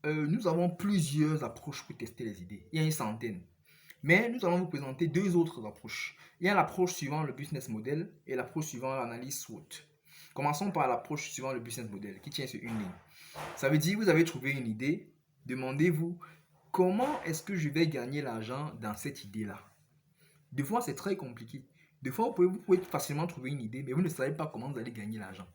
nous avons plusieurs approches pour tester les idées. Il y a une centaine. Mais nous allons vous présenter deux autres approches. Il y a l'approche suivant le business model et l'approche suivant l'analyse SWOT. Commençons par l'approche suivant le business model qui tient sur une ligne. Ça veut dire que vous avez trouvé une idée, demandez-vous comment est-ce que je vais gagner l'argent dans cette idée-là. Des fois, c'est très compliqué. Des fois, vous pouvez facilement trouver une idée, mais vous ne savez pas comment vous allez gagner l'argent.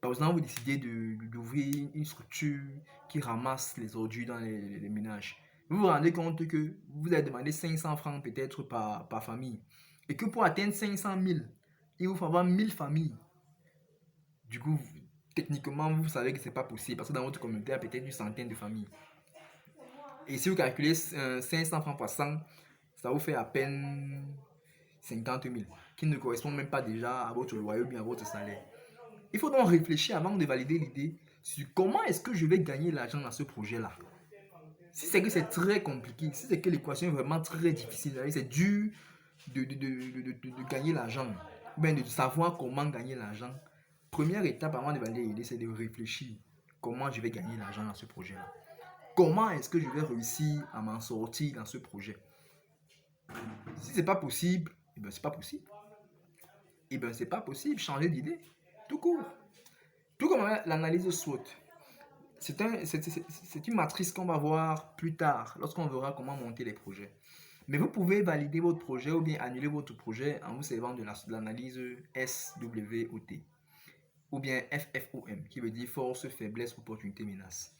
Par exemple, vous décidez d'ouvrir une structure qui ramasse les ordures dans les ménages. Vous vous rendez compte que vous avez demandé 500 francs peut-être par famille. Et que pour atteindre 500 000, il vous faut avoir 1000 familles. Du coup, techniquement, vous savez que ce n'est pas possible parce que dans votre communauté, il y a peut-être une centaine de familles. Et si vous calculez 500 francs par 100, ça vous fait à peine 50 000, qui ne correspond même pas déjà à votre loyer ou bien à votre salaire. Il faut donc réfléchir avant de valider l'idée sur comment est-ce que je vais gagner l'argent dans ce projet-là. Si c'est que c'est très compliqué, si c'est que l'équation est vraiment très difficile, c'est dur de gagner l'argent, ou bien de savoir comment gagner l'argent, première étape avant de valider l'idée, c'est de réfléchir comment je vais gagner l'argent dans ce projet-là. Comment est-ce que je vais réussir à m'en sortir dans ce projet? Si c'est pas possible, eh ben c'est pas possible. Eh ben c'est pas possible, changer d'idée, tout court. Tout comme l'analyse SWOT. C'est une matrice qu'on va voir plus tard, lorsqu'on verra comment monter les projets. Mais vous pouvez valider votre projet ou bien annuler votre projet en vous servant de l'analyse SWOT ou bien FFOM, qui veut dire force, faiblesse, opportunité, menace.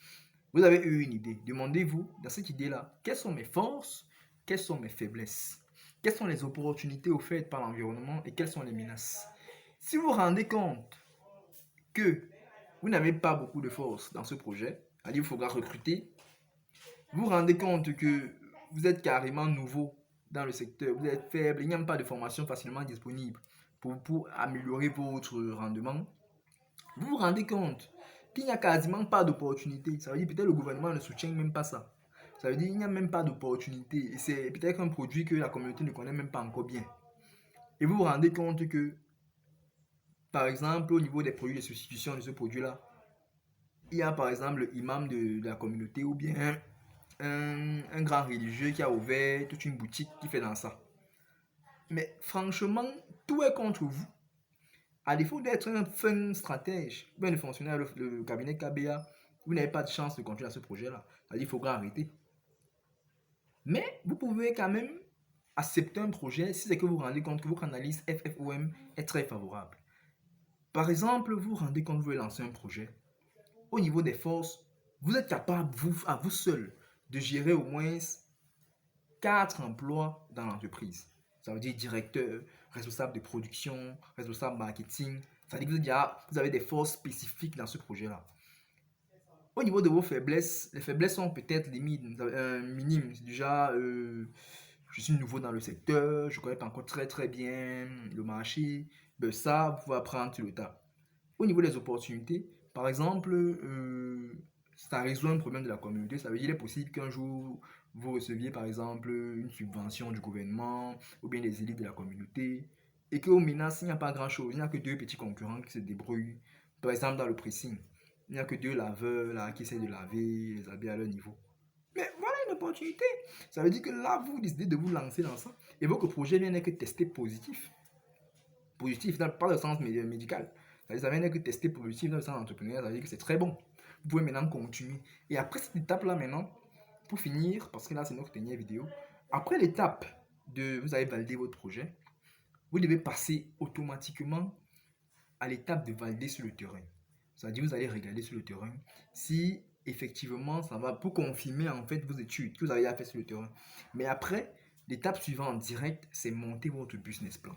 Vous avez eu une idée. Demandez-vous, dans cette idée-là, quelles sont mes forces, quelles sont mes faiblesses, quelles sont les opportunités offertes par l'environnement et quelles sont les menaces. Si vous vous rendez compte que vous n'avez pas beaucoup de force dans ce projet, il faudra recruter. Vous vous rendez compte que vous êtes carrément nouveau dans le secteur, vous êtes faible, il n'y a pas de formation facilement disponible pour améliorer votre rendement. Vous vous rendez compte qu'il n'y a quasiment pas d'opportunité. Ça veut dire peut-être le gouvernement ne soutient même pas ça. Ça veut dire qu'il n'y a même pas d'opportunité. Et c'est peut-être un produit que la communauté ne connaît même pas encore bien. Et vous vous rendez compte que, par exemple, au niveau des produits de substitution de ce produit-là, il y a par exemple l'imam de la communauté ou bien un grand religieux qui a ouvert toute une boutique qui fait dans ça. Mais franchement, tout est contre vous. À défaut d'être un fin stratège, bien de fonctionnaire le cabinet KBA, vous n'avez pas de chance de continuer à ce projet-là. C'est-à-dire qu'il faudra arrêter. Mais vous pouvez quand même accepter un projet si c'est que vous vous rendez compte que votre analyse FFOM est très favorable. Par exemple, vous vous rendez compte que vous voulez lancer un projet. Au niveau des forces, vous êtes capable, à vous seul, de gérer au moins 4 emplois dans l'entreprise. Ça veut dire directeur, responsable de production, responsable marketing. Ça veut dire que vous avez des forces spécifiques dans ce projet-là. Au niveau de vos faiblesses, les faiblesses sont peut-être minimes. Déjà, je suis nouveau dans le secteur, je ne connais pas encore très bien le marché. Ben ça, vous pouvez apprendre sur le tas. Au niveau des opportunités, par exemple, ça résout un problème de la communauté. Ça veut dire qu'il est possible qu'un jour, vous receviez par exemple une subvention du gouvernement ou bien des élites de la communauté et qu'au menace, il n'y a pas grand-chose. Il n'y a que deux petits concurrents qui se débrouillent. Par exemple, dans le pressing, il n'y a que deux laveurs là, qui essaient de laver les habits à leur niveau. Mais voilà une opportunité. Ça veut dire que là, vous décidez de vous lancer dans ça et votre projet n'est que testé positif. Positif, pas dans le sens médical. Ça vient d'être testé positif dans le sens entrepreneur, ça veut dire que c'est très bon. Vous pouvez maintenant continuer. Et après cette étape-là, maintenant, pour finir, parce que là, c'est notre dernière vidéo, après l'étape de vous avez validé votre projet, vous devez passer automatiquement à l'étape de valider sur le terrain. C'est-à-dire, vous allez regarder sur le terrain si effectivement ça va pour confirmer en fait vos études que vous avez fait sur le terrain. Mais après, l'étape suivante direct, c'est monter votre business plan.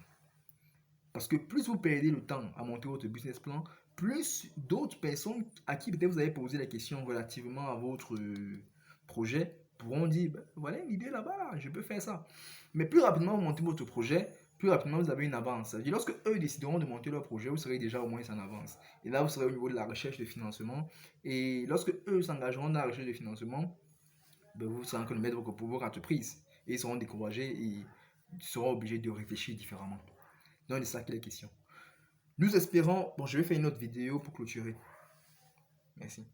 Parce que plus vous perdez le temps à monter votre business plan, plus d'autres personnes à qui peut-être vous avez posé la question relativement à votre projet pourront dire, ben, voilà une idée là-bas, je peux faire ça. Mais plus rapidement vous montez votre projet, plus rapidement vous avez une avance. C'est-à-dire, lorsque eux décideront de monter leur projet, vous serez déjà au moins en avance. Et là, vous serez au niveau de la recherche de financement. Et lorsque eux s'engageront dans la recherche de financement, ben, vous serez en train de mettre vos entreprises. Et ils seront découragés et ils seront obligés de réfléchir différemment. Donc, c'est ça qui est la question. Nous espérons... Bon, je vais faire une autre vidéo pour clôturer. Merci.